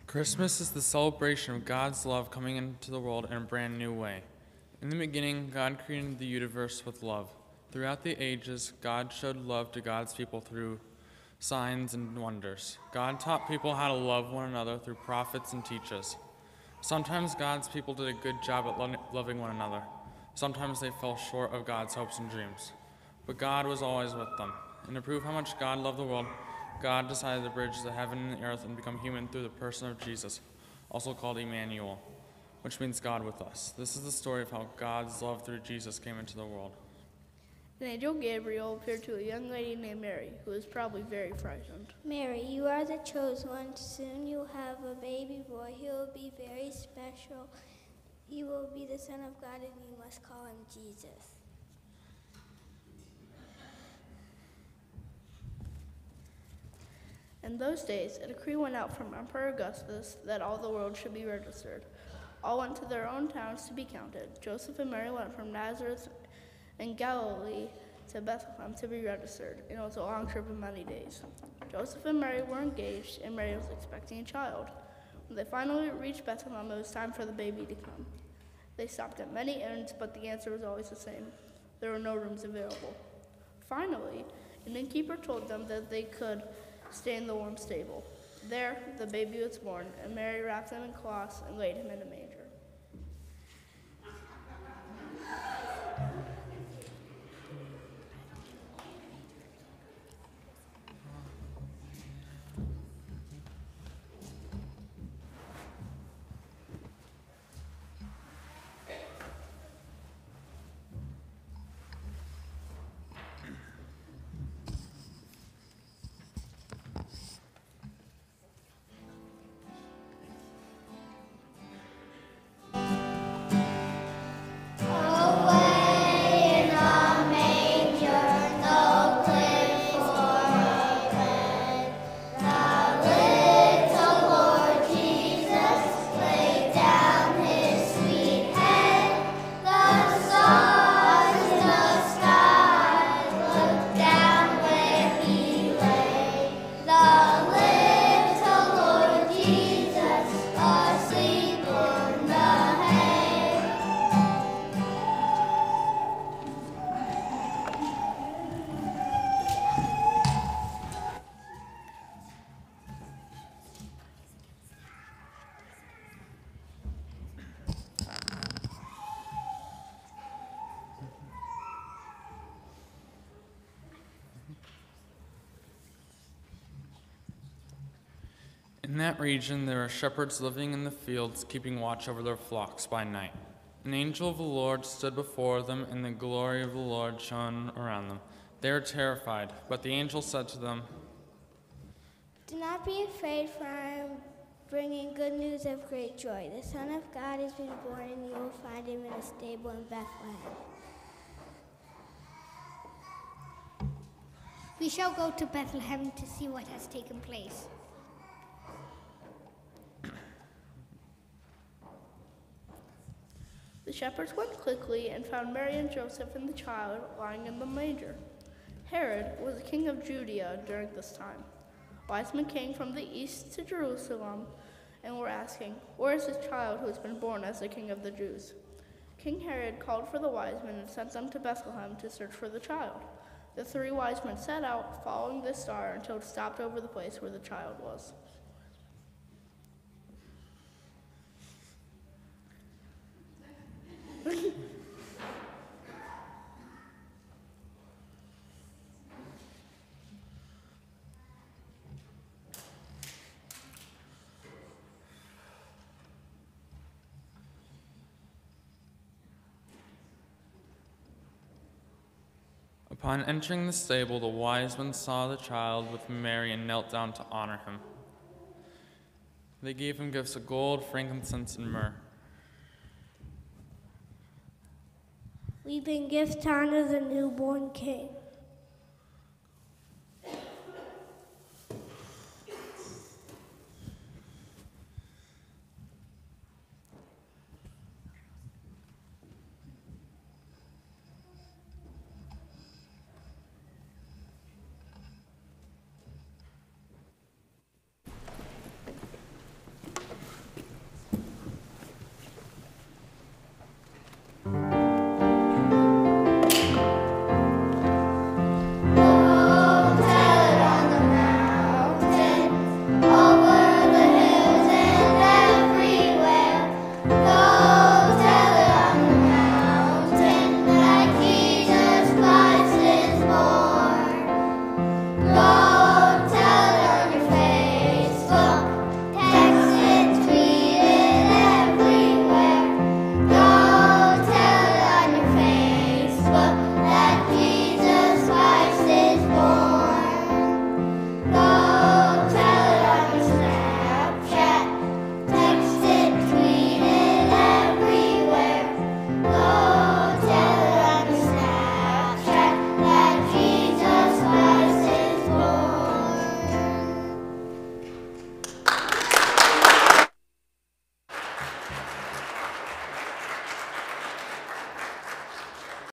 Christmas is the celebration of God's love coming into the world in a brand new way. In the beginning, God created the universe with love. Throughout the ages, God showed love to God's people through signs and wonders. God taught people how to love one another through prophets and teachers. Sometimes God's people did a good job at loving one another. Sometimes they fell short of God's hopes and dreams. But God was always with them. And to prove how much God loved the world, God decided to bridge the heaven and the earth and become human through the person of Jesus, also called Emmanuel, which means God with us. This is the story of how God's love through Jesus came into the world. An angel Gabriel appeared to a young lady named Mary, who was probably very frightened. Mary, you are the chosen one. Soon you'll have a baby boy. He will be very special. He will be the Son of God, and you must call him Jesus. In those days, a decree went out from Emperor Augustus that all the world should be registered. All went to their own towns to be counted. Joseph and Mary went from Nazareth in Galilee to Bethlehem to be registered. It was a long trip of many days. Joseph and Mary were engaged, and Mary was expecting a child. When they finally reached Bethlehem, it was time for the baby to come. They stopped at many inns, but the answer was always the same. There were no rooms available. Finally, an innkeeper told them that they could stay in the warm stable. There, the baby was born, and Mary wrapped him in cloths and laid him in a manger. In that region, there are shepherds living in the fields, keeping watch over their flocks by night. An angel of the Lord stood before them, and the glory of the Lord shone around them. They were terrified, but the angel said to them, Do not be afraid, for I am bringing good news of great joy. The Son of God has been born, and you will find him in a stable in Bethlehem. We shall go to Bethlehem to see what has taken place. The shepherds went quickly and found Mary and Joseph and the child lying in the manger. Herod was the king of Judea during this time. Wise men came from the east to Jerusalem and were asking, Where is this child who has been born as the king of the Jews? King Herod called for the wise men and sent them to Bethlehem to search for the child. The 3 wise men set out, following the star until it stopped over the place where the child was. Upon entering the stable, the wise men saw the child with Mary and knelt down to honor him. They gave him gifts of gold, frankincense, and myrrh. We bring gifts to honor the newborn king.